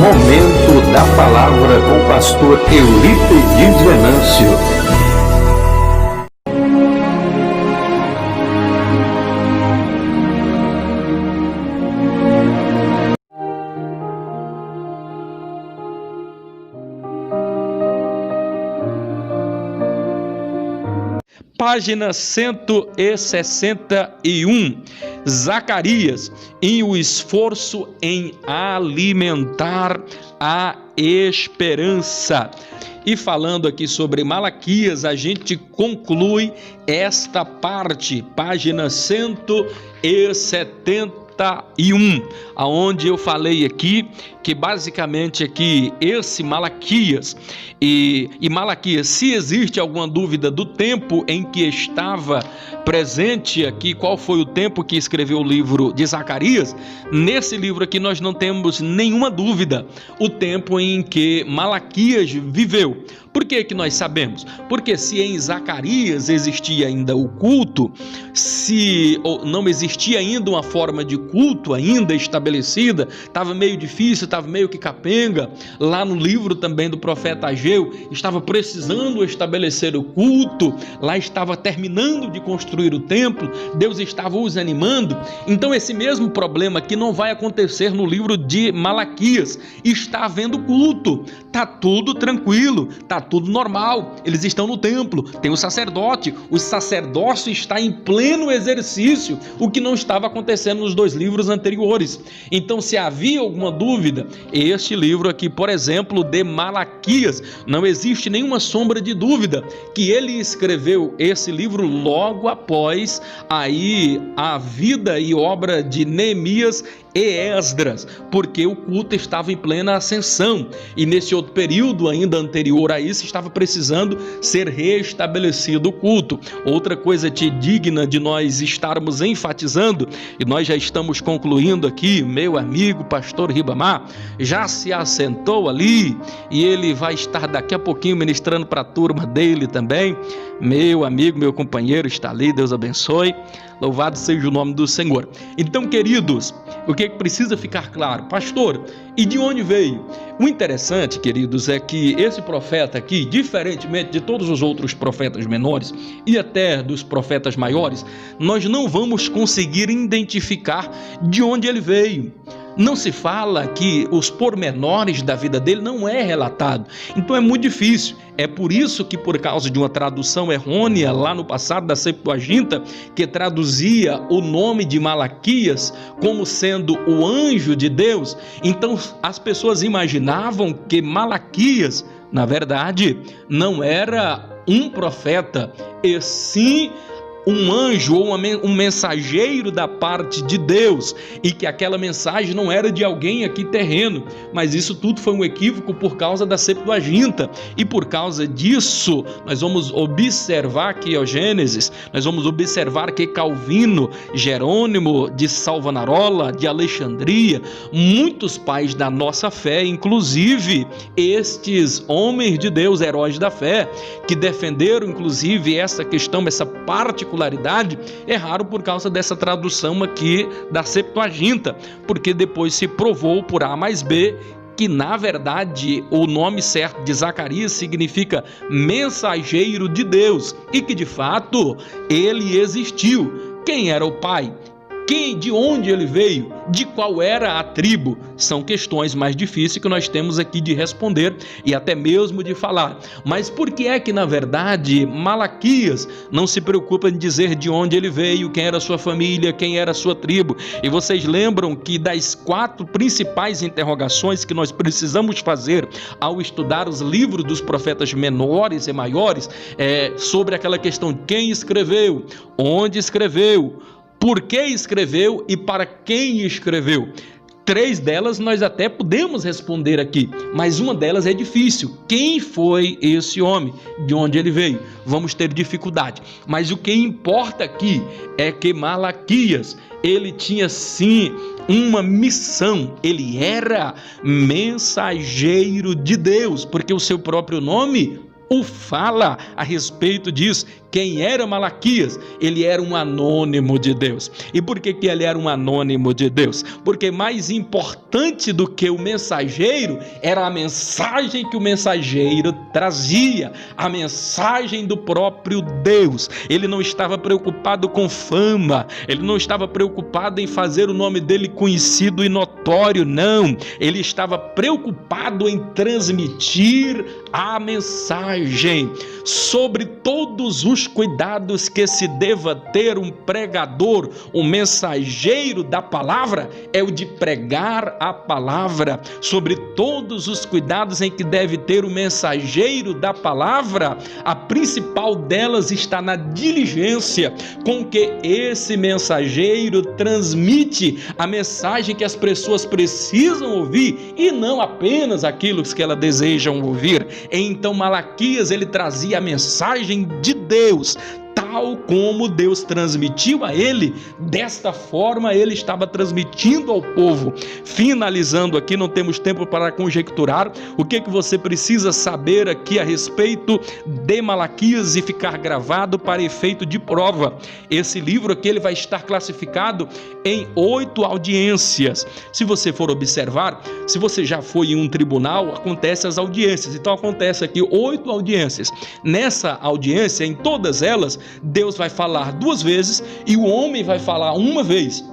Momento da Palavra com o pastor Eurípides Venâncio. Página 161, Zacarias, em o esforço em alimentar a esperança. E falando aqui sobre Malaquias, a gente conclui esta parte, página 171, aonde eu falei aqui que basicamente aqui esse Malaquias e Malaquias, se existe alguma dúvida do tempo em que estava presente aqui, qual foi o tempo que escreveu o livro de Zacarias, nesse livro aqui nós não temos nenhuma dúvida, o tempo em que Malaquias viveu. Por que que nós sabemos? Porque se em Zacarias existia ainda o culto, se não existia ainda uma forma de culto ainda estabelecida, estava meio difícil, estava meio que capenga, lá no livro também do profeta Ageu, estava precisando estabelecer o culto, lá estava terminando de construir o templo, Deus estava os animando, então esse mesmo problema aqui não vai acontecer no livro de Malaquias, está havendo culto, está tudo tranquilo, está tudo normal, eles estão no templo, tem o sacerdócio está em pleno exercício, o que não estava acontecendo nos dois livros anteriores. Então, se havia alguma dúvida, este livro aqui, por exemplo, de Malaquias, não existe nenhuma sombra de dúvida que ele escreveu esse livro logo após aí a vida e obra de Neemias e Esdras, porque o culto estava em plena ascensão e nesse outro período ainda anterior a isso estava precisando ser restabelecido o culto. Outra coisa digna de nós estarmos enfatizando, e nós já estamos concluindo aqui, meu amigo pastor Ribamar já se assentou ali e ele vai estar daqui a pouquinho ministrando para a turma dele também. Meu amigo, meu companheiro está ali, Deus abençoe, louvado seja o nome do Senhor. Então, queridos, o que precisa ficar claro? Pastor, e de onde veio? O interessante, queridos, é que esse profeta aqui, diferentemente de todos os outros profetas menores e até dos profetas maiores, nós não vamos conseguir identificar de onde ele veio. Não se fala que os pormenores da vida dele não é relatado, então é muito difícil. É por isso que, por causa de uma tradução errônea lá no passado da Septuaginta, que traduzia o nome de Malaquias como sendo o anjo de Deus, então as pessoas imaginavam que Malaquias, na verdade, não era um profeta, e sim um anjo ou um mensageiro da parte de Deus, e que aquela mensagem não era de alguém aqui terreno, mas isso tudo foi um equívoco por causa da Septuaginta, e por causa disso nós vamos observar que Gênesis, nós vamos observar que Calvino, Jerônimo de Salvanarola, de Alexandria, muitos pais da nossa fé, inclusive estes homens de Deus, heróis da fé, que defenderam inclusive essa questão, essa particularidade, erraram por causa dessa tradução aqui da Septuaginta, porque depois se provou por A mais B que na verdade o nome certo de Zacarias significa mensageiro de Deus, e que de fato ele existiu. Quem era o pai? De onde ele veio? De qual era a tribo? São questões mais difíceis que nós temos aqui de responder e até mesmo de falar. Mas por que é que, na verdade, Malaquias não se preocupa em dizer de onde ele veio, quem era a sua família, quem era a sua tribo? E vocês lembram que das 4 principais interrogações que nós precisamos fazer ao estudar os livros dos profetas menores e maiores, sobre aquela questão: quem escreveu, onde escreveu, por que escreveu e para quem escreveu? 3 delas nós até podemos responder aqui, mas uma delas é difícil. Quem foi esse homem? De onde ele veio? Vamos ter dificuldade. Mas o que importa aqui é que Malaquias, ele tinha sim uma missão, ele era mensageiro de Deus, porque o seu próprio nome o fala a respeito disso. Quem era Malaquias? Ele era um anônimo de Deus. E por que ele era um anônimo de Deus? Porque mais importante do que o mensageiro era a mensagem que o mensageiro trazia, a mensagem do próprio Deus. Ele não estava preocupado com fama, ele não estava preocupado em fazer o nome dele conhecido e notório, não. Ele estava preocupado em transmitir a mensagem. Sobre todos os cuidados que se deva ter um pregador, um mensageiro da palavra, é o de pregar a palavra. Sobre todos os cuidados em que deve ter o mensageiro da palavra, a principal delas está na diligência com que esse mensageiro transmite a mensagem que as pessoas precisam ouvir e não apenas aquilo que elas desejam ouvir. Então Malaquias, ele trazia a mensagem de Deus, tal como Deus transmitiu a ele, desta forma ele estava transmitindo ao povo. Finalizando aqui, não temos tempo para conjecturar o que você precisa saber aqui a respeito de Malaquias e ficar gravado para efeito de prova. Esse livro aqui ele vai estar classificado em 8 audiências. Se você for observar, se você já foi em um tribunal, acontece as audiências. Então acontece aqui 8 audiências. Nessa audiência, em todas elas, Deus vai falar 2 vezes e o homem vai falar 1 vez.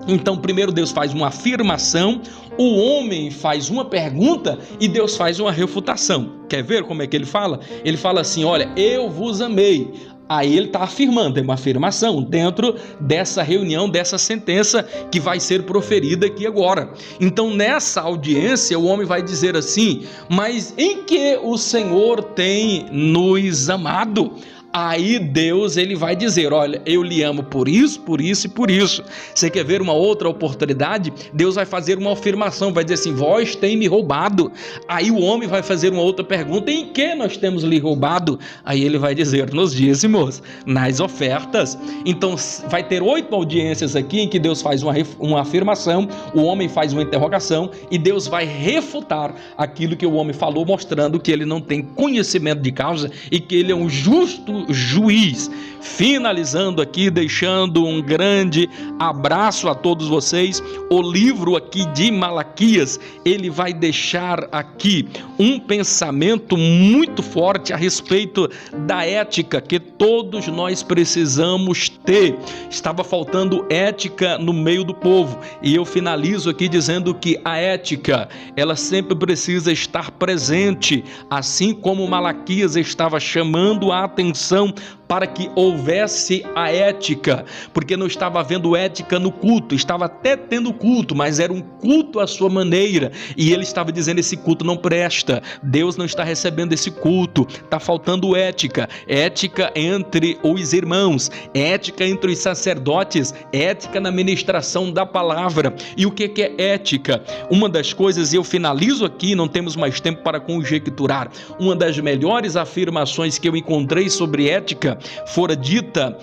Então primeiro Deus faz uma afirmação, o homem faz uma pergunta e Deus faz uma refutação. Quer ver como é que ele fala? Ele fala assim: olha, eu vos amei. Aí ele está afirmando, é uma afirmação dentro dessa reunião, dessa sentença que vai ser proferida aqui agora. Então nessa audiência o homem vai dizer assim: mas em que o Senhor tem nos amado? Aí Deus ele vai dizer: olha, eu lhe amo por isso, por isso e por isso. Você quer ver uma outra oportunidade? Deus vai fazer uma afirmação, vai dizer assim: vós tem me roubado. Aí o homem vai fazer uma outra pergunta: em que nós temos lhe roubado? Aí ele vai dizer: nos dízimos, nas ofertas. Então vai ter 8 audiências aqui em que Deus faz uma afirmação, o homem faz uma interrogação e Deus vai refutar aquilo que o homem falou, mostrando que ele não tem conhecimento de causa e que ele é um justo juiz. Finalizando aqui, deixando um grande abraço a todos vocês. O livro aqui de Malaquias, ele vai deixar aqui um pensamento muito forte a respeito da ética que todos nós precisamos ter. Estava faltando ética no meio do povo, e eu finalizo aqui dizendo que a ética, ela sempre precisa estar presente, assim como Malaquias estava chamando a atenção para que houvesse a ética, porque não estava havendo ética no culto, estava até tendo culto, mas era um culto à sua maneira, e ele estava dizendo: esse culto não presta, Deus não está recebendo esse culto, está faltando ética, ética entre os irmãos, ética entre os sacerdotes, ética na ministração da palavra. E o que é ética? Uma das coisas, e eu finalizo aqui, não temos mais tempo para conjecturar, uma das melhores afirmações que eu encontrei sobre ética fora dita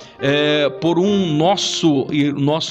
por um nosso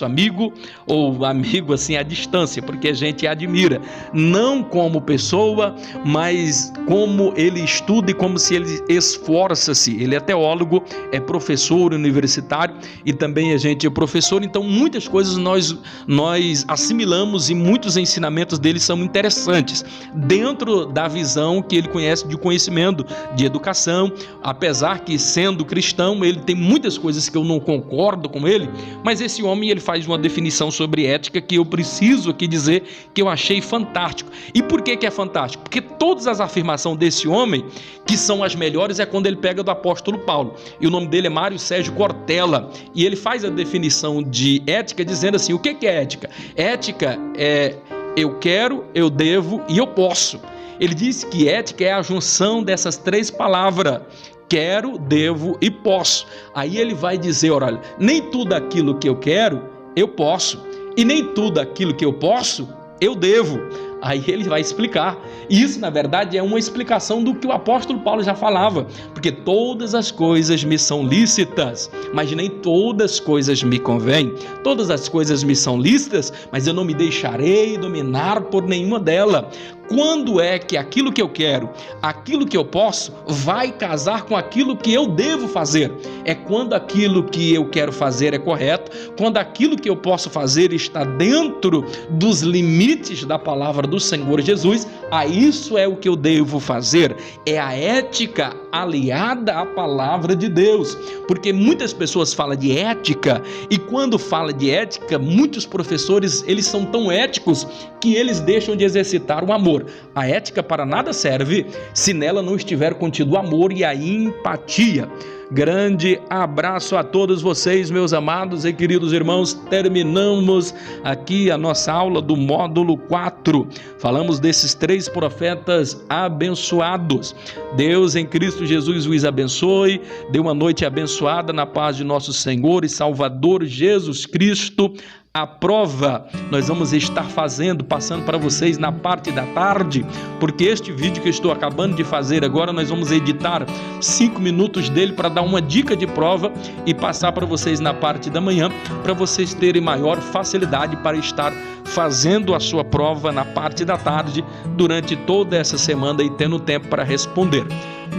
amigo, ou amigo assim à distância, porque a gente admira, não como pessoa, mas como ele estuda e como se ele esforça-se. Ele é teólogo, é professor universitário e também a gente é professor, então muitas coisas nós assimilamos e muitos ensinamentos dele são interessantes, dentro da visão que ele conhece de conhecimento, de educação, apesar que sendo cristão, ele tem muitas coisas que eu não concordo com ele, mas esse homem ele faz uma definição sobre ética que eu preciso aqui dizer que eu achei fantástico. E por que é fantástico? Porque todas as afirmações desse homem, que são as melhores, é quando ele pega do apóstolo Paulo, e o nome dele é Mário Sérgio Cortella, e ele faz a definição de ética dizendo assim: o que é ética? Ética é eu quero, eu devo e eu posso. Ele diz que ética é a junção dessas 3 palavras: quero, devo e posso. Aí ele vai dizer: olha, nem tudo aquilo que eu quero, eu posso, e nem tudo aquilo que eu posso, eu devo. Aí ele vai explicar. Isso, na verdade, é uma explicação do que o apóstolo Paulo já falava, porque todas as coisas me são lícitas, mas nem todas as coisas me convêm. Todas as coisas me são lícitas, mas eu não me deixarei dominar por nenhuma delas. quando é que aquilo que eu quero, aquilo que eu posso, vai casar com aquilo que eu devo fazer. É quando aquilo que eu quero fazer é correto, quando aquilo que eu posso fazer está dentro dos limites da palavra do Senhor Jesus, isso é o que eu devo fazer. É a ética aliada à palavra de Deus, porque muitas pessoas falam de ética, e quando fala de ética, muitos professores, eles são tão éticos que eles deixam de exercitar o amor. A ética para nada serve se nela não estiver contido o amor e a empatia. Grande abraço a todos vocês, meus amados e queridos irmãos. Terminamos aqui a nossa aula do módulo 4. Falamos desses 3 profetas abençoados. Deus em Cristo Jesus os abençoe. Dê uma noite abençoada na paz de nosso Senhor e Salvador Jesus Cristo. A prova nós vamos estar passando para vocês na parte da tarde, porque este vídeo que eu estou acabando de fazer agora, nós vamos editar 5 minutos dele para dar uma dica de prova e passar para vocês na parte da manhã, para vocês terem maior facilidade para estar fazendo a sua prova na parte da tarde durante toda essa semana e tendo tempo para responder.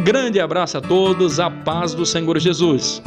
Grande abraço a todos, a paz do Senhor Jesus.